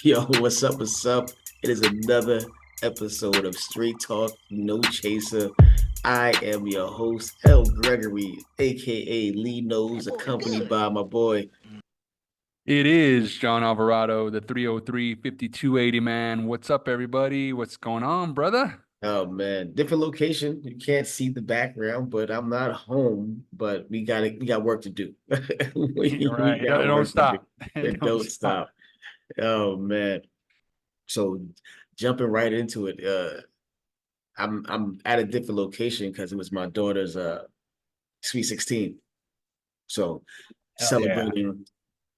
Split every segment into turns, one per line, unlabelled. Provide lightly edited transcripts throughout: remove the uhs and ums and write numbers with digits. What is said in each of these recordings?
Yo, what's up? What's up? It is another episode of Straight Talk, No Chaser. I am your host, Gregory, aka Lee Nose, accompanied by my boy.
It is John Alvarado, the 303-5280 man. What's up, everybody? What's going on, brother?
Oh man, different location. You can't see the background, but I'm not home. But we got work to do.
All
We
right. It
got
don't
work to do.
stop. It
It
don't
don't
stop.
stop. Oh man. So jumping right into it, I'm at a different location because it was my daughter's Sweet 16. So
Hell yeah.
celebrating,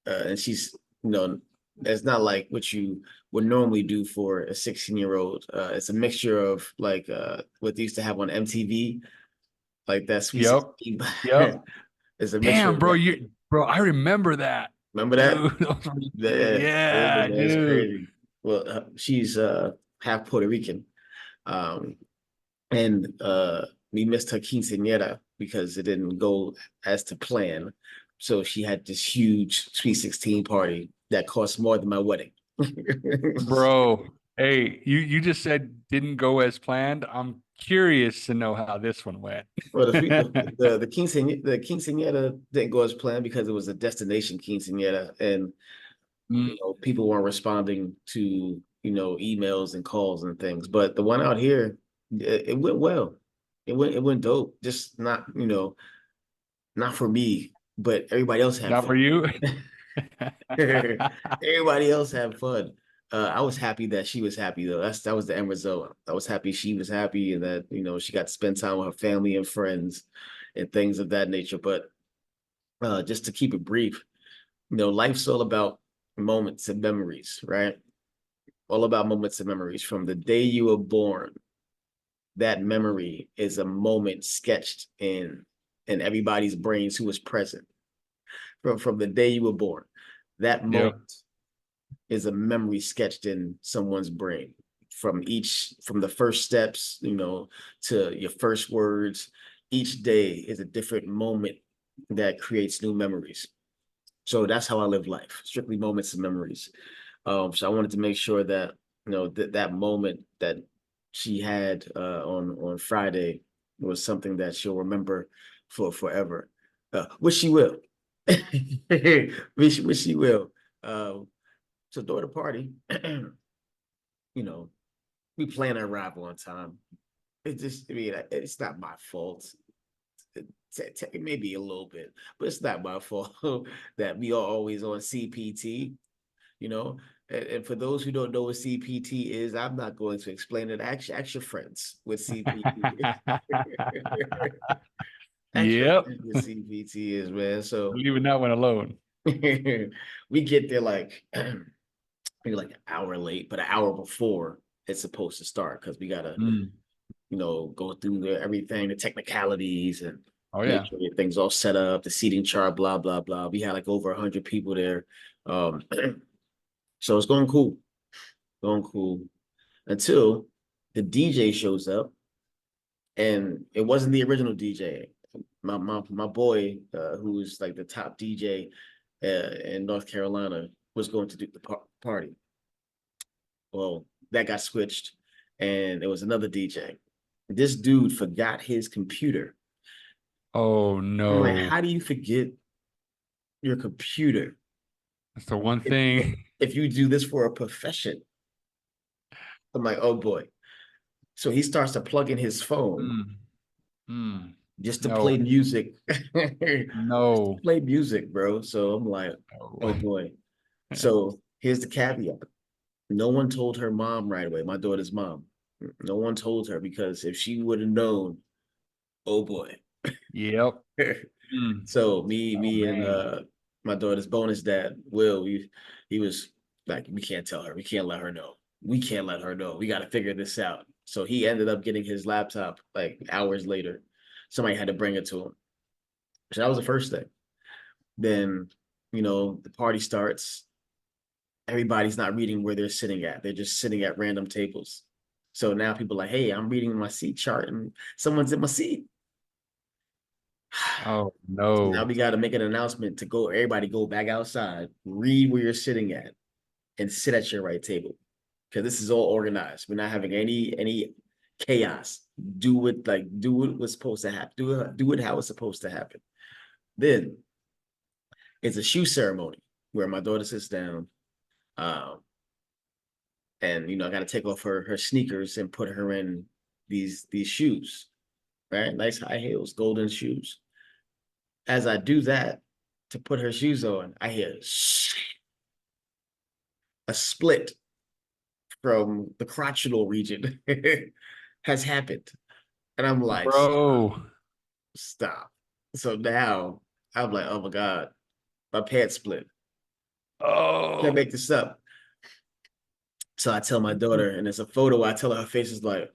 and she's, you know, it's not like what you would normally do for a 16-year-old. It's a mixture of like what they used to have on MTV, like that Sweet
Yep.
16.
Yep.
It's a mixture
Damn,
of
bro.
that.
Bro, I remember that.
Remember that?
Dude, those were sick.
Yeah, yeah,
Yeah,
man, it's
dude.
crazy. Well, she's half Puerto Rican. Um, and we missed her quinceañera because it didn't go as to plan. So she had this huge Sweet 16 party that cost more than my wedding.
Bro. Hey, you just said didn't go as planned. I'm curious to know how this one went.
Well, the quinceañera didn't go as planned because it was a destination quinceañera, and
Mm,
people weren't responding to emails and calls and things. But the one out here, it went well. It went dope. Just not for me, but everybody else had
Not
fun.
for you.
Everybody else had fun. I was happy that she was happy though. That was the end result. I was happy she was happy and that she got to spend time with her family and friends and things of that nature. But just to keep it brief, life's all about moments and memories, right? All about moments and memories. From the day you were born, that memory is a moment sketched in everybody's brains who was present. From the day you were born, that
Yep.
moment is a memory sketched in someone's brain from the first steps, to your first words. Each day is a different moment that creates new memories. So that's how I live life, strictly moments and memories. So I wanted to make sure that that moment that she had on Friday was something that she'll remember for forever, which she will. Which she will. So during the party, you know, we plan to arrive on time. It just, I mean, it's not my fault. It may be a little bit, but it's not my fault that we are always on CPT, you know. And for those who don't know what CPT is, I'm not going to explain it. Ask your friends with CPT. Ask your
Yep.
friends what CPT is, man. So
Leaving that one alone.
we get there like maybe like an hour late, but an hour before it's supposed to start because we gotta,
Mm.
go through everything, the technicalities, and
Oh
make
yeah.
sure everything's all set up, the seating chart, blah blah blah. We had like over 100 people there, um, so it's going cool until the DJ shows up, and it wasn't the original DJ. My boy, who's like the top DJ in North Carolina, was going to do the party. Well, that got switched, and it was another DJ. This dude forgot his computer.
Oh
I'm like,
no.
how do you forget your computer
That's the one
if
thing.
if you do this for a profession? I'm like, oh boy. So he starts to plug in his phone
Mm. Mm.
just to play
No.
music. Just to
No.
play music, bro. So I'm like,
No.
oh boy. So here's the caveat. No one told her mom right away, my daughter's mom. No one told her because if she would have known, oh boy.
Yep. Mm.
So
Oh
me and
man.
my daughter's bonus dad, Will, he was like, we can't tell her, we can't let her know. We can't let her know. We gotta figure this out. So he ended up getting his laptop like hours later. Somebody had to bring it to him. So that was the first thing. Then, the party starts. Everybody's not reading where they're sitting at. They're just sitting at random tables. So now people are like, hey, I'm reading my seat chart and someone's in my seat.
Oh
So now
no.
we got to make an announcement to go, everybody go back outside, read where you're sitting at. and sit at your right table because this is all organized. We're not having any chaos. Do it was supposed to happen. Do it how it's supposed to happen. Then it's a shoe ceremony where my daughter sits down, um, and I got to take off her sneakers and put her in these shoes, right? Nice high heels, golden shoes. As I do that to put her shoes on, I hear a split from the crotchal region has happened. And I'm like,
Bro.
stop. So now I'm like, oh my God, my pants split. Can't
Oh.
make this up. So I tell my daughter, and it's a photo. I tell her face is like,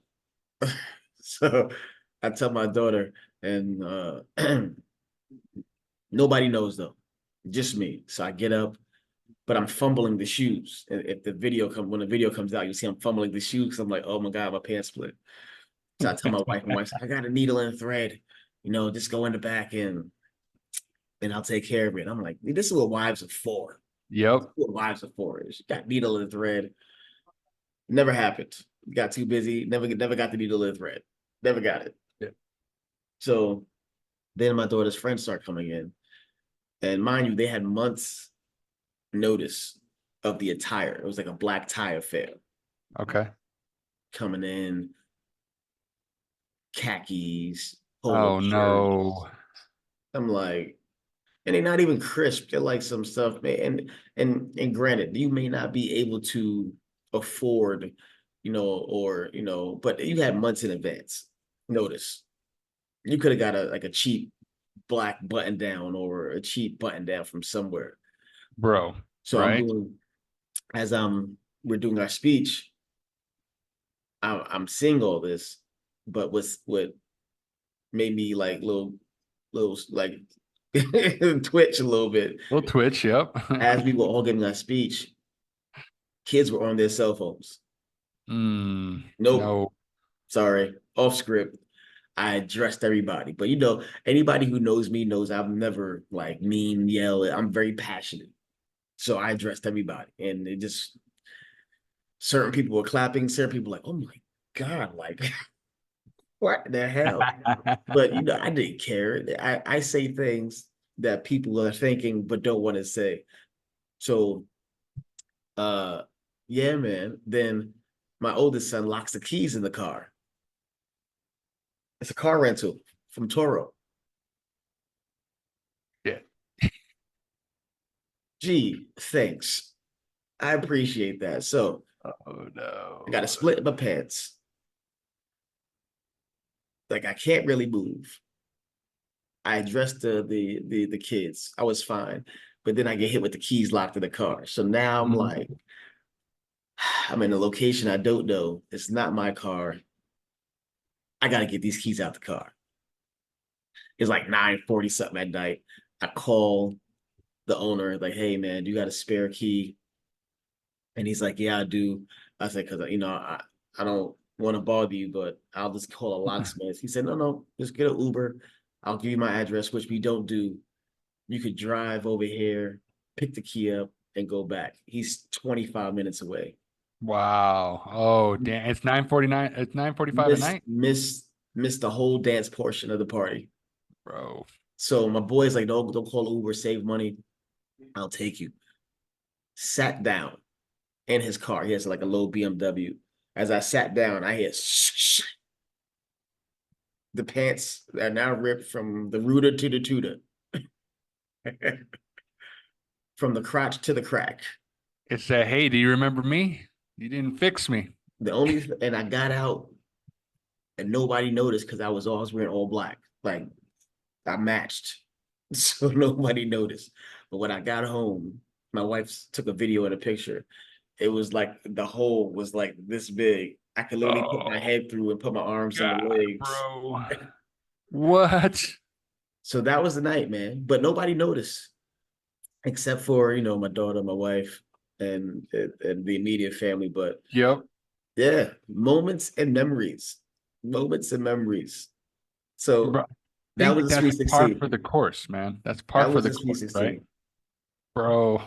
so I tell my daughter, and nobody knows though, just me. So I get up, but I'm fumbling the shoes. If when the video comes out, you see I'm fumbling the shoes. I'm like, oh my God, my pants split. So I tell my wife, I got a needle and a thread, just go in the back and I'll take care of it. I'm like, this is what wives are for. This is
Yep.
what wives are for. She got needle and thread. Never happened. Got too busy. Never got the needle and thread. Never got it.
Yeah.
So then my daughter's friends start coming in. And mind you, they had months notice of the attire. It was like a black tie affair.
Okay.
Coming in, khakis, polo
Oh
shirts.
no.
I'm like, and they're not even crisp. They're like some stuff, man. And granted, you may not be able to afford, but you had months in advance. Notice you could have got a cheap black button down or a cheap button down from somewhere.
Bro.
So
Right?
as we're doing our speech, I'm seeing all this, but what made me like little like twitch a little bit
Little twitch, yep.
as we were all giving our speech. Kids were on their cell phones. Nope,
No.
sorry, off script. I addressed everybody, but anybody who knows me knows I'm never like mean, yell. I'm very passionate, so I addressed everybody, and it just certain people were clapping, certain people were like, oh my God, like what the hell? But I didn't care. I say things that people are thinking but don't want to say. So uh yeah, man. Then my oldest son locks the keys in the car. It's a car rental from Toro.
Yeah.
Gee, thanks. I appreciate that. So
Oh
I got to
no.
split my pants. Like I can't really move. I addressed the kids. I was fine. But then I get hit with the keys locked in the car. So now I'm like,
Mhm.
I'm in a location I don't know. It's not my car. I got to get these keys out the car. It's like 9:40 something at night. I call the owner, like, hey man, do you got a spare key? And he's like, yeah, I do. I said, because I don't want to bother you, but I'll just call a locksmith. He said, no, just get an Uber. I'll give you my address, which we don't do. You could drive over here, pick the key up, and go back. He's 25 minutes away.
Wow. Oh, damn. It's 9:49. It's 9:45 at
Miss
night.
miss missed the whole dance portion of the party.
Bro.
So my boy's like, don't call Uber, save money. I'll take you. Sat down in his car. He has like a low BMW. As I sat down, I hear the pants are now ripped from the rooter to the tutor, from the crotch to the crack.
It said, hey, do you remember me? You didn't fix me.
And I got out and nobody noticed because I was wearing all black. Like I matched. So nobody noticed. But when I got home, my wife took a video and a picture. It was like the hole was like this big. I could literally put my
Oh,
head through and put my arms and the
God,
legs.
bro. What?
So that was the night, man. But nobody noticed except for, my daughter, my wife, and the immediate family. But
Yep.
yeah, moments and memories. Moments and memories. So
Bro, I
that
think
was a
that's
sweet
par
16.
for the course, man. That's par
That
for
was
the
a sweet
course, right?
16.
Bro.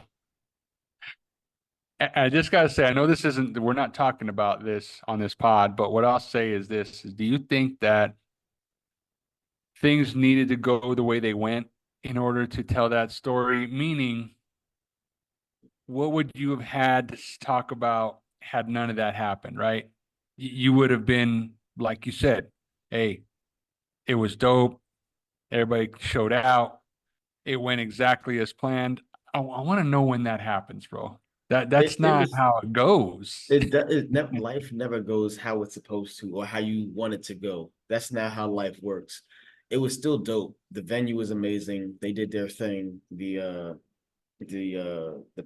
I just gotta say, I know this isn't, we're not talking about this on this pod, but what I'll say is this, is do you think that things needed to go the way they went in order to tell that story? Meaning, what would you have had to talk about had none of that happened, right? You would have been, like you said, hey, it was dope. Everybody showed out. It went exactly as planned. I want to know when that happens, bro. That's
It
not
was
how it goes.
it never life never goes how it's supposed to or how you want it to go. That's not how life works. It was still dope. The venue was amazing. They did their thing. The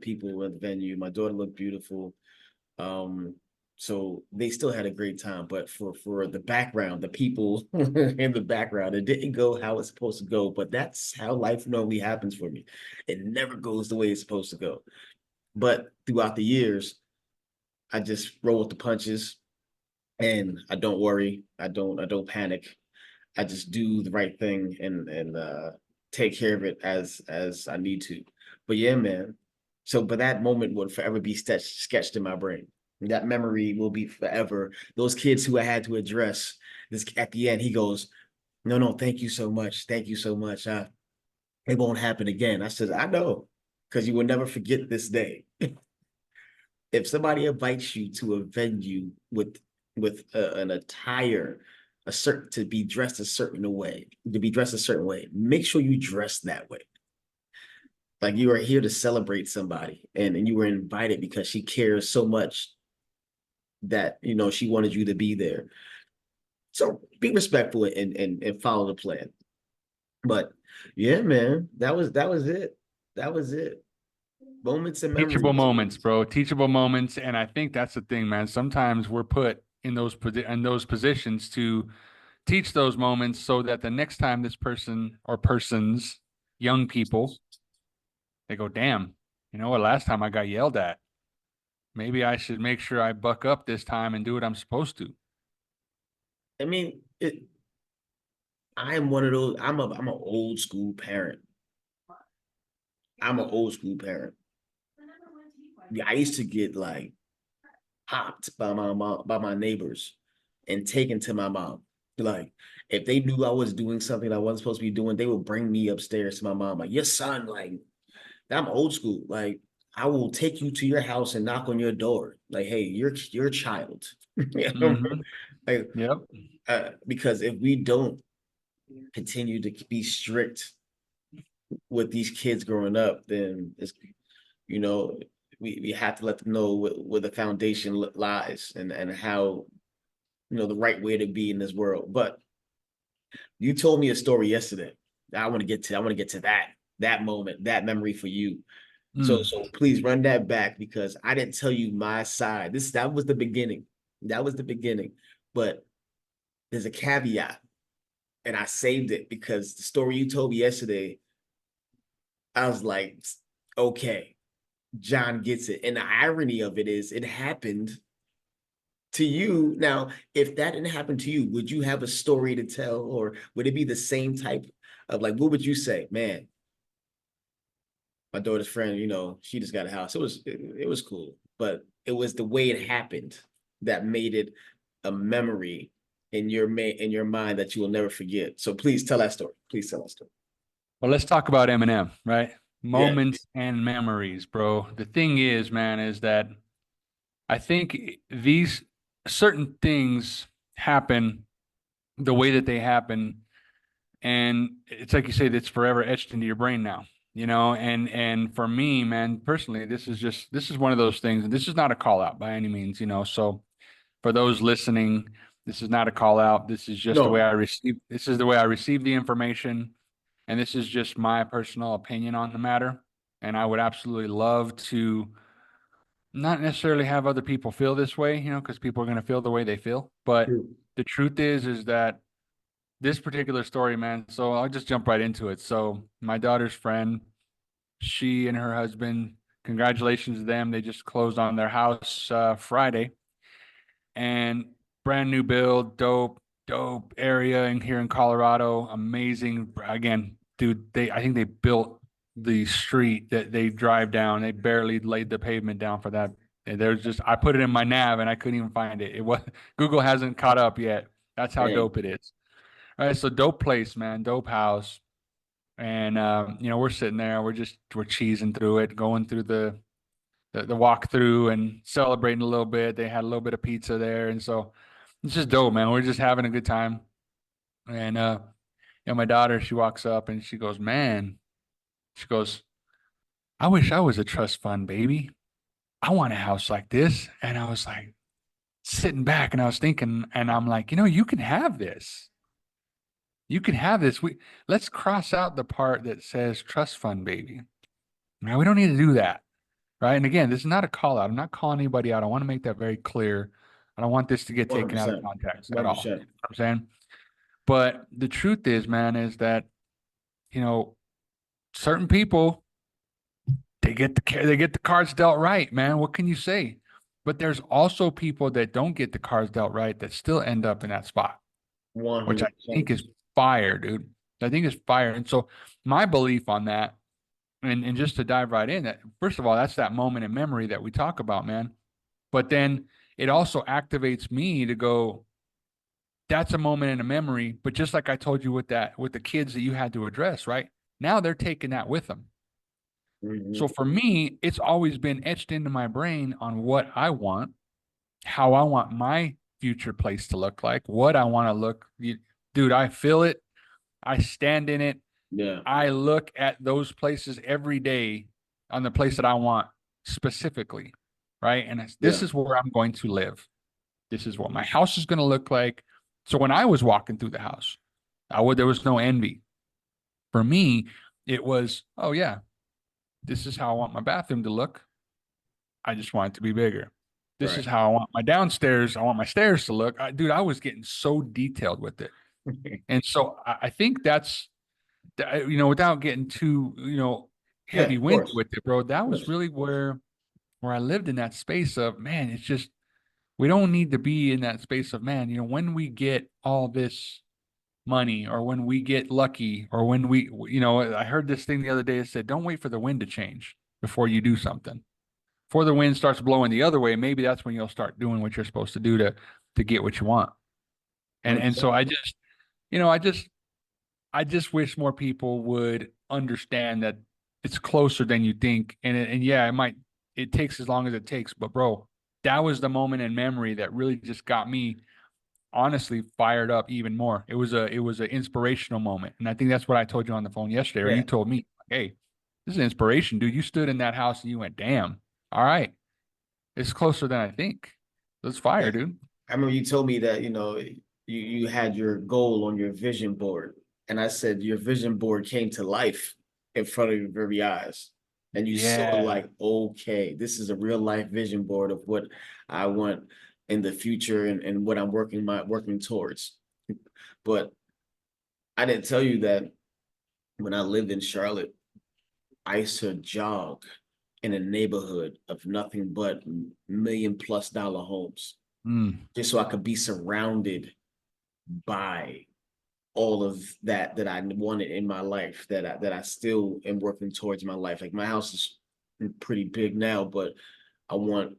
people at the venue. My daughter looked beautiful. Um, so they still had a great time. But for the background, the people in the background, it didn't go how it's supposed to go. But that's how life normally happens for me. It never goes the way it's supposed to go. But throughout the years, I just roll with the punches and I don't worry. I don't panic. I just do the right thing and take care of it as I need to. But yeah, man. So, but that moment will forever be sketched in my brain. That memory will be forever. Those kids who I had to address. This at the end, he goes, "No, no, thank you so much, thank you so much. It won't happen again." I said, "I know, because you will never forget this day." If somebody invites you to a venue with an attire a certain to be dressed a certain way, make sure you dress that way. Like you are here to celebrate somebody and you were invited because she cares so much that she wanted you to be there. So be respectful and follow the plan. But yeah, man, that was it. That was it. Moments and
Teachable
memories.
moments, bro. Teachable moments, and I think that's the thing, man. Sometimes we're put in those positions to teach those moments so that the next time this person or persons, young people, they go, damn, you know what? Last time I got yelled at. Maybe I should make sure I buck up this time and do what I'm supposed to.
I mean, I'm one of those. I'm an old school parent. I'm an old school parent. Yeah, I used to get like popped by my mom, by my neighbors, and taken to my mom. Like if they knew I was doing something I wasn't supposed to be doing, they would bring me upstairs to my mom. Like your son, like I'm old school. Like I will take you to your house and knock on your door. Like, hey, you're a child. You know?
Mm-hmm.
Like,
Yep.
because if we don't continue to be strict with these kids growing up, then it's you know we have to let them know where the foundation lies and how the right way to be in this world. But you told me a story yesterday. I want to get to that moment, that memory for you. So
Mm.
so please run that back because I didn't tell you my side. That was the beginning. That was the beginning. But there's a caveat, and I saved it because the story you told me yesterday, I was like, okay, John gets it. And the irony of it is it happened to you. Now, if that didn't happen to you, would you have a story to tell, or would it be the same type of like, what would you say? Man, my daughter's friend, she just got a house. It was cool, but it was the way it happened that made it a memory in your mind that you will never forget. So please tell that story. Please tell that story.
Well, let's talk about Eminem, right?
Yeah.
Moments and memories, bro. The thing is, man, is that I think these certain things happen the way that they happen, and it's like you say, it's forever etched into your brain now, you know. And for me, man, personally, this is one of those things, and this is not a call out by any means, you know. So for those listening, this is not a call out. This is just the way
No.
I receive. This is the way I receive the information, and this is just my personal opinion on the matter. And I would absolutely love to not necessarily have other people feel this way, you know, because people are going to feel the way they feel. But
True.
the truth is that this particular story, man. So I'll just jump right into it. So my daughter's friend, she and her husband, congratulations to them. They just closed on their house Friday, and brand new build, dope area in here in Colorado. Amazing. Again, dude, I think they built the street that they drive down. They barely laid the pavement down for that And there's just I put it in my nav and I couldn't even find it. It was Google hasn't caught up yet. That's how
Dang.
dope it is. All right, so dope place, man, dope house. And we're sitting there, we're cheesing through it, going through the walkthrough and celebrating a little bit. They had a little bit of pizza there, and so it's just dope, man. We're just having a good time. And my daughter, she walks up and she goes, "Man," she goes, "I wish I was a trust fund baby. I want a house like this." And I was like sitting back and I was thinking, and I'm like, you can have this. You can have this. Let's cross out the part that says trust fund baby. Now we don't need to do that. Right. And again, this is not a call out. I'm not calling anybody out. I want to make that very clear. I don't want this to get taken out of
100%.
context at all. You
100%.
know what I'm saying? But the truth is, man, is that, certain people, they get the cards dealt right, man. What can you say? But there's also people that don't get the cards dealt right that still end up in that spot, which I think
100%.
is fire, dude. I think it's fire. And so my belief on that, and just to dive right in, that first of all, that's that moment in memory that we talk about, man. But then it also activates me to go, that's a moment in a memory. But just like I told you with the kids that you had to address, right? Now they're taking that with them.
Hmm.
So for me, it's always been etched into my brain on what I want, how I want my future place to look like, what I want to look. Dude, I feel it. I stand in it.
Yeah.
I look at those places every day on the place that I want specifically, right? And this
Yeah.
is where I'm going to live. This is what my house is going to look like. So when I was walking through the house, there was no envy. For me, it was, oh yeah, this is how I want my bathroom to look. I just want it to be bigger. This
Right.
is how I want my downstairs. I want my stairs to look. Dude, I was getting so detailed with it. And so I think without getting too,
Yeah,
heavy
of
wind
course.
with it, bro,
Of
that was
course.
really where I lived in that space of, man, it's just, we don't need to be in that space of, man, when we get all this money or when we get lucky or when I heard this thing the other day that said, don't wait for the wind to change before you do something. Before the wind starts blowing the other way, maybe that's when you'll start doing what you're supposed to do to get what you want. And so
100%.
I just I just wish more people would understand that it's closer than you think. And yeah, it takes as long as it takes, but bro, that was the moment in memory that really just got me honestly fired up even more. It was an inspirational moment. And I think that's what I told you on the phone yesterday, or you
Yeah.
told me, hey, this is inspiration, dude. You stood in that house and you went, damn, all right, it's closer than I think. It's fire,
Yeah.
dude.
I remember you told me that, you had your goal on your vision board. And I said your vision board came to life in front of your very eyes. And you saw
Yeah.
like, okay, this is a real life vision board of what I want in the future and what I'm working towards. But I didn't tell you that when I lived in Charlotte, I used to jog in a neighborhood of nothing but $1 million+ homes,
Mm,
just so I could be surrounded by all of that I wanted in my life, that I still am working towards my life. Like my house is pretty big now, but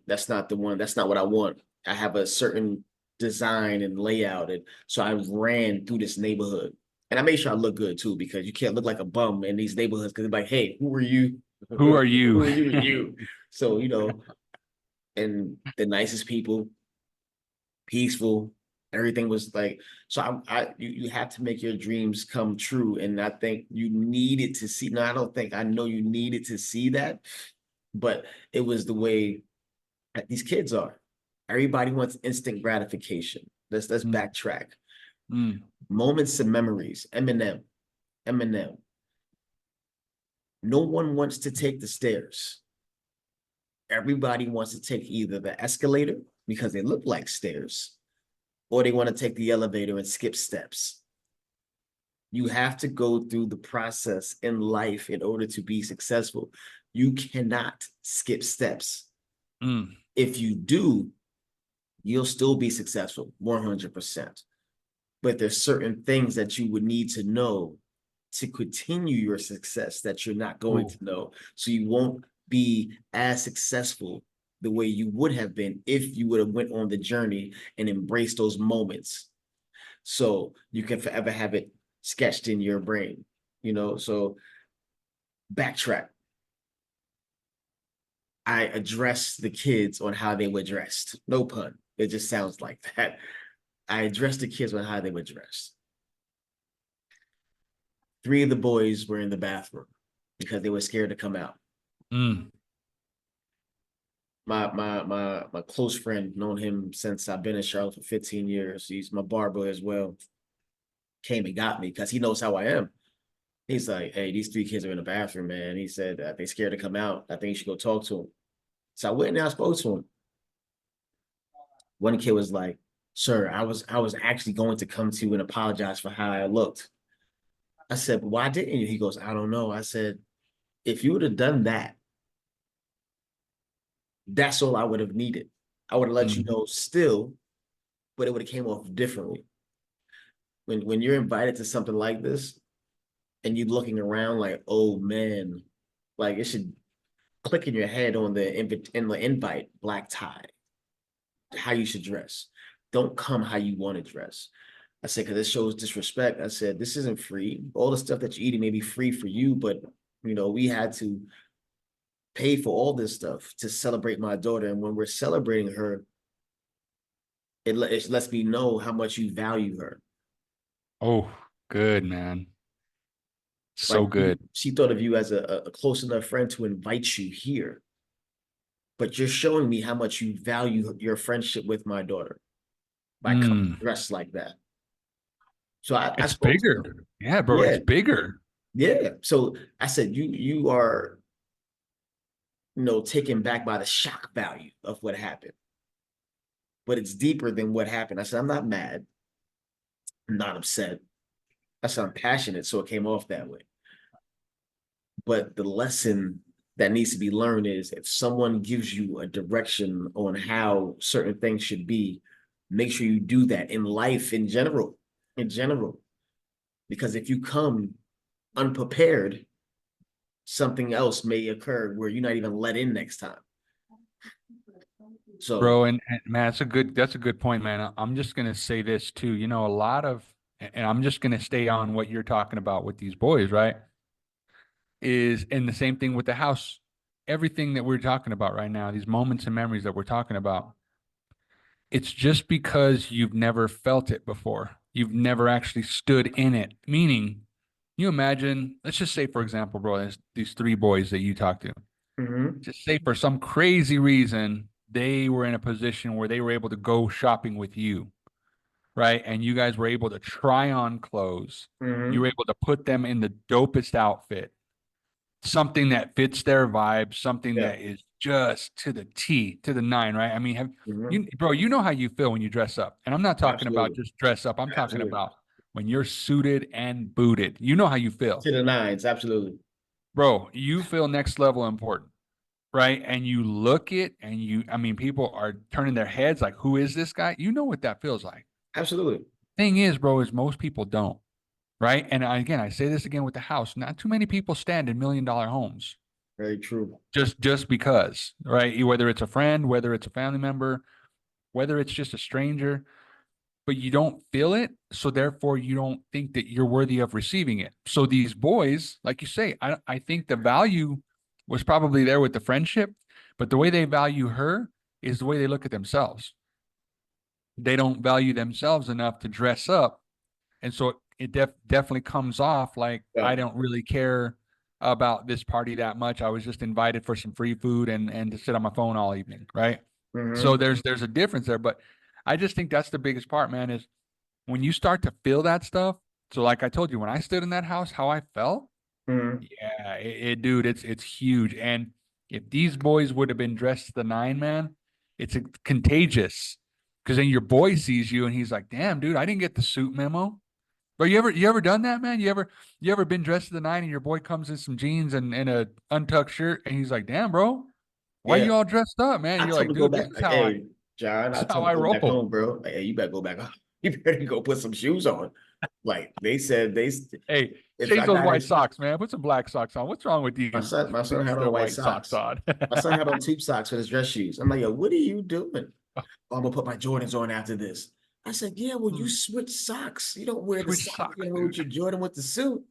that's not the one, that's not what I want. I have a certain design and layout, and so I ran through this neighborhood. And I made sure I look good too, because you can't look like a bum in these neighborhoods because they're like, hey, who are you?
who are you?
Who are you and you? So, and the nicest people, peaceful. Everything was like, so you have to make your dreams come true. And I think you needed to see, no, I don't think, I know you needed to see that, but it was the way that these kids are. Everybody wants instant gratification. Let's
Mm,
backtrack.
mm,
Moments and memories. Eminem. No one wants to take the stairs. Everybody wants to take either the escalator because they look like stairs, or they want to take the elevator and skip steps. You have to go through the process in life in order to be successful. You cannot skip steps.
mm.
If you do, you'll still be successful 100%. But there's certain things that you would need to know to continue your success that you're not going
Ooh,
to know. So you won't be as successful the way you would have been if you would have went on the journey and embraced those moments. So you can forever have it sketched in your brain, So backtrack. I address the kids on how they were dressed. No pun. It just sounds like that. I addressed the kids on how they were dressed. 3 of the boys were in the bathroom because they were scared to come out.
Mm.
My close friend, known him since I've been in Charlotte for 15 years. He's my barber as well. Came and got me because he knows how I am. He's like, hey, these 3 kids are in the bathroom, man. He said they're scared to come out. I think you should go talk to them. So I went and I spoke to him. One kid was like, sir, I was actually going to come to you and apologize for how I looked. I said, why didn't you? He goes, I don't know. I said, if you would have done that, that's all I would have needed. I would have let you
Mm.
know still, but it would have came off differently. When you're invited to something like this and you're looking around like, oh man, like it should click in your head on the invite, black tie, how you should dress. Don't come how you want to dress. I said, because it shows disrespect. I said, this isn't free. All the stuff that you're eating may be free for you, but we had to pay for all this stuff to celebrate my daughter. And when we're celebrating her, it lets me know how much you value her.
Oh, good, man.
Like
So good.
she thought of you as a close enough friend to invite you here. But you're showing me how much you value your friendship with my daughter by coming
Mm.
dressed like that. So I
It's
spoke to
bigger.
them.
Yeah, bro,
Yeah,
it's bigger.
yeah. So I said, you are, taken back by the shock value of what happened. But it's deeper than what happened. I said, I'm not mad. I'm not upset. I said, I'm passionate, so it came off that way. But the lesson that needs to be learned is if someone gives you a direction on how certain things should be, make sure you do that in life in general. In general. Because if you come unprepared, something else may occur where you're not even let in next time. So,
Bro, and man, that's a good point, man. I'm just gonna say this too. A lot of, and I'm just gonna stay on what you're talking about with these boys, right? Is and the same thing with the house. Everything that we're talking about right now, these moments and memories that we're talking about, it's just because you've never felt it before. You've never actually stood in it. Meaning, you imagine, let's just say, for example, bro, there's these 3 boys that you talked to.
mhm,
Just say for some crazy reason, they were in a position where they were able to go shopping with you, right? And you guys were able to try on clothes. You were
mhm,
able to put them in the dopest outfit, something that fits their vibe, something
yeah,
that is just to the T, to the nine, right? I mean, have
mhm,
you, bro, you know how you feel when you dress up. And I'm not talking about
absolutely,
just dress up. I'm talking
absolutely.
about when you're suited and booted. You know how you feel.
To the nines, absolutely.
Bro, you feel next level important, right? And you look it and I mean, people are turning their heads like, who is this guy? You know what that feels like.
Absolutely.
Thing is, bro, is most people don't, right? And again, I say this again with the house. Not too many people stand in $1 million homes
Very true.
just because, right? Whether it's a friend, whether it's a family member, whether it's just a stranger, but you don't feel it, so therefore you don't think that you're worthy of receiving it. So these boys, like you say, I think the value was probably there with the friendship, but the way they value her is the way they look at themselves. They don't value themselves enough to dress up, and so it definitely comes off like
Yeah.
I don't really care about this party that much. I was just invited for some free food and to sit on my phone all evening, right? So
Mhm,
there's a difference there, but I just think that's the biggest part, man, is when you start to feel that stuff. So like I told you, when I stood in that house, how I felt,
mhm.
yeah, dude, it's huge. And if these boys would have been dressed to the nine, man, it's contagious. Because then your boy sees you and he's like, "Damn, dude, I didn't get the suit memo." But you ever done that, man? You ever been dressed to the nine and your boy comes in some jeans and a untucked shirt and he's like, "Damn, bro, why
Yeah.
you all dressed up, man?" And
I
you're
told
like,
him to go
"Dude, this
back.
is
Like,
how I
hey, John,
this
I
is how
told him
I
to go back
roll."
home, bro. Like, hey, you better go back home. You better go put some shoes on. Like they said,
Hey,
if
change
I
those
got
white
it,
socks, man. Put some black socks on. What's wrong with you?
my son had on
The
white
white socks
socks.
on.
My son had on tube socks with his dress shoes. I'm like, yo, what are you doing? Oh, I'm gonna put my Jordans on after this. I said, yeah, well, you switch socks. You don't wear the
Switch
socks. You
socks,
don't wear with
dude.
your Jordan with the suit.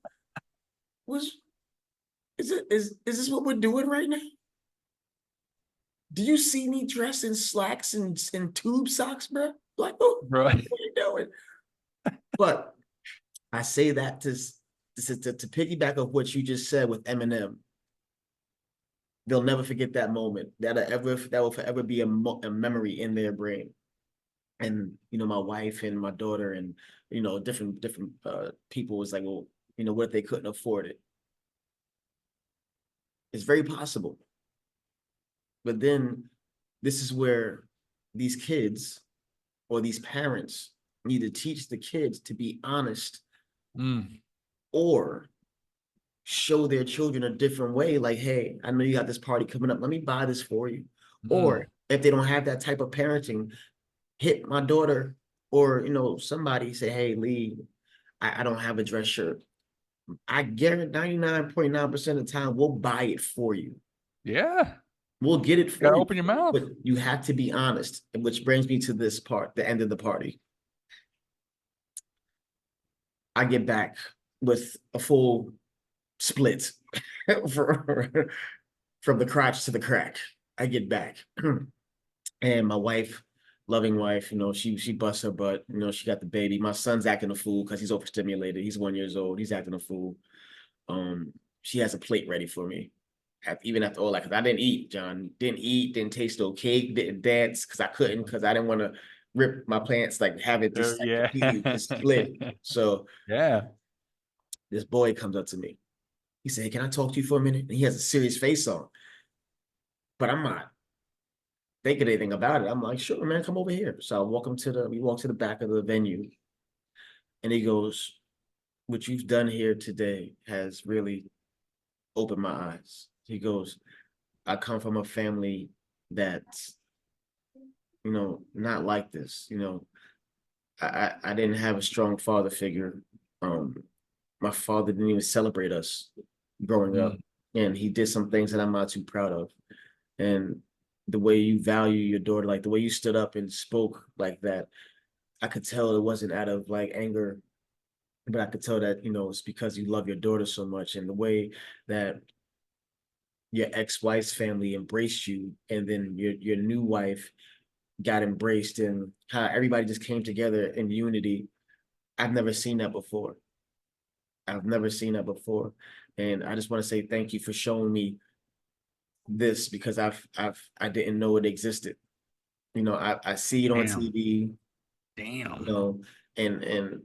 Was is this what we're doing right now? Do you see me dressed in slacks and tube socks, bro? Like, oh,
Bro.
what are you doing? But I say that to piggyback of what you just said with Eminem. They'll never forget that moment. That will forever be a memory in their brain. And my wife and my daughter and different people was like, well, what if they couldn't afford it? It's very possible. But then this is where these kids or these parents need to teach the kids to be honest
Mm,
or show their children a different way. Like, hey, I know you got this party coming up. Let me buy this for you.
mm.
Or if they don't have that type of parenting, hit my daughter or somebody say, hey, Lee, I don't have a dress shirt. I guarantee 99.9% of the time we'll buy it for you.
Yeah.
We'll get it
Gotta
for you.
open your mouth.
But you have to be honest, which brings me to this part, the end of the party. I get back with a full split from the crotch to the crack. I get back. And my wife, loving wife, she busts her butt. She got the baby. My son's acting a fool because he's overstimulated. He's 1 year old. He's acting a fool. Um, she has a plate ready for me. Even after all that, because I didn't eat, John. Didn't eat, didn't taste no cake, didn't dance because I couldn't, because I didn't want to rip my plants, like have it just like
Yeah.
completely just split. So
Yeah.
this boy comes up to me. He said, hey, can I talk to you for a minute? And he has a serious face on, but I'm not thinking anything about it. I'm like, sure, man, come over here. So we walk to the back of the venue, and he goes, what you've done here today has really opened my eyes. He goes, I come from a family that's, not like this. I didn't have a strong father figure. Um, my father didn't even celebrate us growing up,
Mm,
and he did some things that I'm not too proud of. And the way you value your daughter, like the way you stood up and spoke like that, I could tell it wasn't out of like anger, but I could tell that, it's because you love your daughter so much. And the way that your ex-wife's family embraced you, and then your new wife got embraced, and how everybody just came together in unity. I've never seen that before. I've never seen that before. And I just want to say thank you for showing me this, because I didn't know it existed. I see it on
damn.
TV, you
Damn.
know, and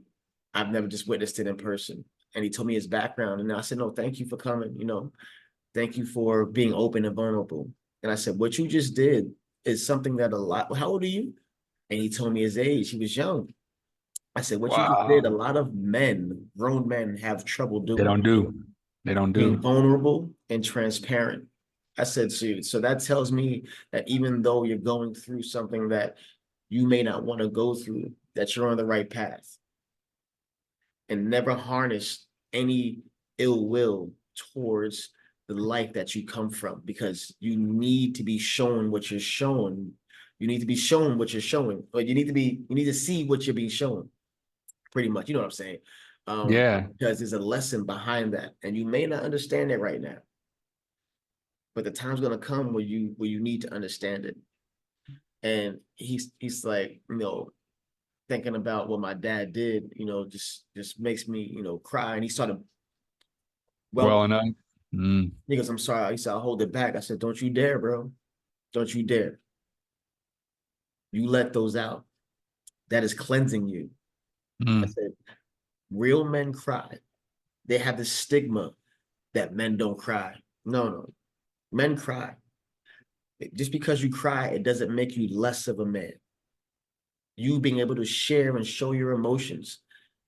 I've never just witnessed it in person. And he told me his background, and I said, no, thank you for coming. Thank you for being open and vulnerable. And I said, what you just did is something that a lot. How old are you? And he told me his age. He was young. I said, what you just did, a
Wow.
lot of men, grown men, have trouble
They
doing,
don't do. They don't
being
do.
vulnerable and transparent. I said, so that tells me that even though you're going through something that you may not want to go through, that you're on the right path, and never harness any ill will towards the life that you come from, because you need to be shown what you're showing. You need to be shown what you're showing, or you need to see what you're being shown, pretty much. You know what I'm saying?
Yeah.
Because there's a lesson behind that, and you may not understand it right now, but the time's gonna come where you need to understand it. And he's like, thinking about what my dad did, just makes me, cry. And he started
Well
welcoming.
enough. Mm,
He goes, I'm sorry. He said, I'll hold it back. I said, don't you dare, bro. Don't you dare. You let those out. That is cleansing you. I
mm.
said, real men cry. They have this stigma that men don't cry. No, no. Men cry. Just because you cry, it doesn't make you less of a man. You being able to share and show your emotions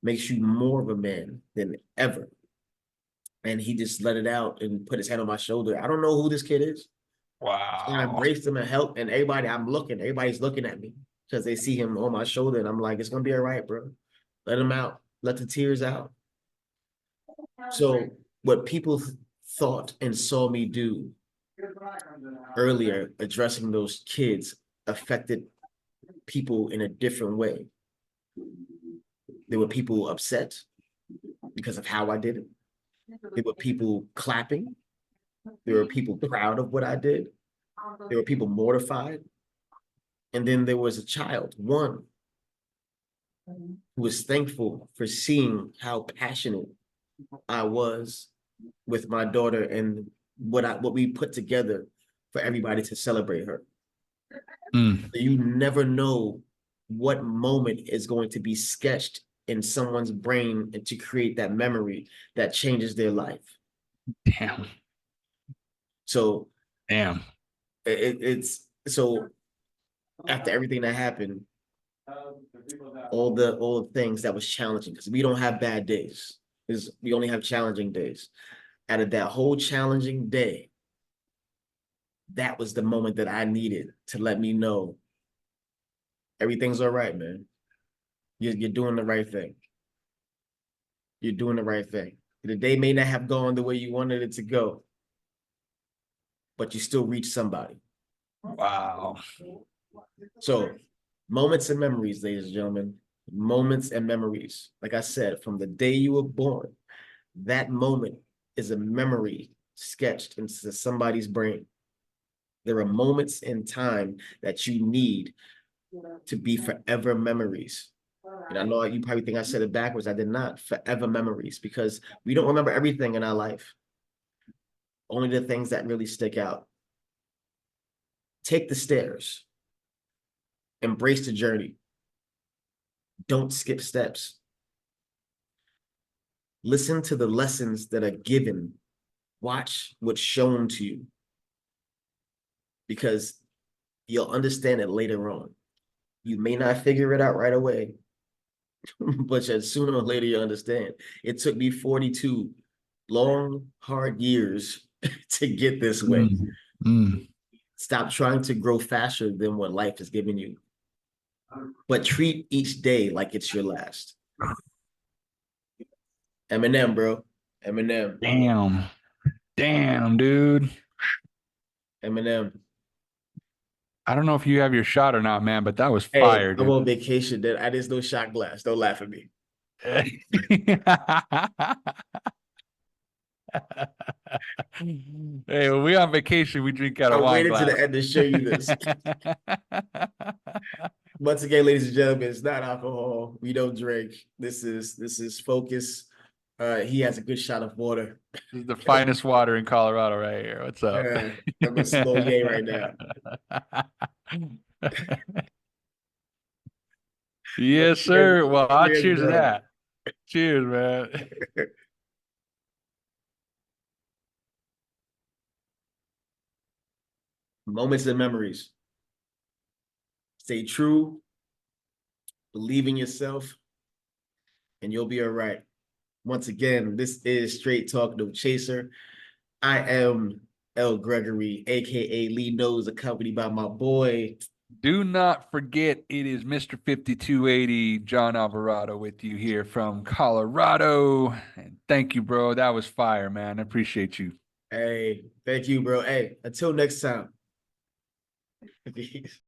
makes you more of a man than ever. And he just let it out and put his hand on my shoulder. I don't know who this kid is. And I
Wow.
embraced him and helped. And everybody's looking at me because they see him on my shoulder. And I'm like, it's gonna be all right, bro. Let him out. let the tears out. So what people thought and saw me do earlier, addressing those kids, affected people in a different way. There were people upset because of how I did it. There were people clapping. There were people proud of what I did. There were people mortified. And then there was a child, one, who was thankful for seeing how passionate I was with my daughter and what we put together for everybody to celebrate her.
Mm.
You never know what moment is going to be sketched in someone's brain and to create that memory that changes their life.
Damn.
So
Damn.
it's so after everything that happened, all the things that was challenging, because we don't have bad days, is we only have challenging days. Out of that whole challenging day, that was the moment that I needed to let me know everything's all right, man. You're doing the right thing. You're doing the right thing. The day may not have gone the way you wanted it to go, but you still reach somebody.
Wow.
So, moments and memories, ladies and gentlemen, moments and memories. Like I said, from the day you were born, that moment is a memory sketched into somebody's brain. There are moments in time that you need to be forever memories. And I know you probably think I said it backwards. I did not. Forever memories, because we don't remember everything in our life. Only the things that really stick out. Take the stairs. Embrace the journey. Don't skip steps. Listen to the lessons that are given. Watch what's shown to you, because you'll understand it later on. You may not figure it out right away, but sooner or later you understand. It took me 42 long, hard years to get this way.
Mm. Mm.
Stop trying to grow faster than what life has given you, but treat each day like it's your last. Eminem, bro. Eminem.
Damn. Damn, dude.
Eminem.
I don't know if you have your shot or not, man, but that was
Hey,
fire,
I'm
dude.
on vacation. I just no shot glass. Don't laugh at me.
Hey, when we on vacation, we drink out
I
of wine
waited to the
glass.
end to show you this. Once again, ladies and gentlemen, it's not alcohol. We don't drink. This is focus. He has a good shot of water.
This is the finest water in Colorado right here. What's up?
I'm a sommelier right now.
Yes,
Cheers,
sir. Well, I'll
cheers,
cheers to
bro.
that. Cheers, man.
Moments and memories. Stay true, believe in yourself, and you'll be all right. Once again, this is Straight Talk No Chaser. I am Gregory, aka Lee Nose, accompanied by my boy.
Do not forget, it is Mr. 5280, John Alvarado, with you here from Colorado. And thank you, bro. That was fire, man. I appreciate you.
Hey, thank you, bro. Hey, until next time. Peace.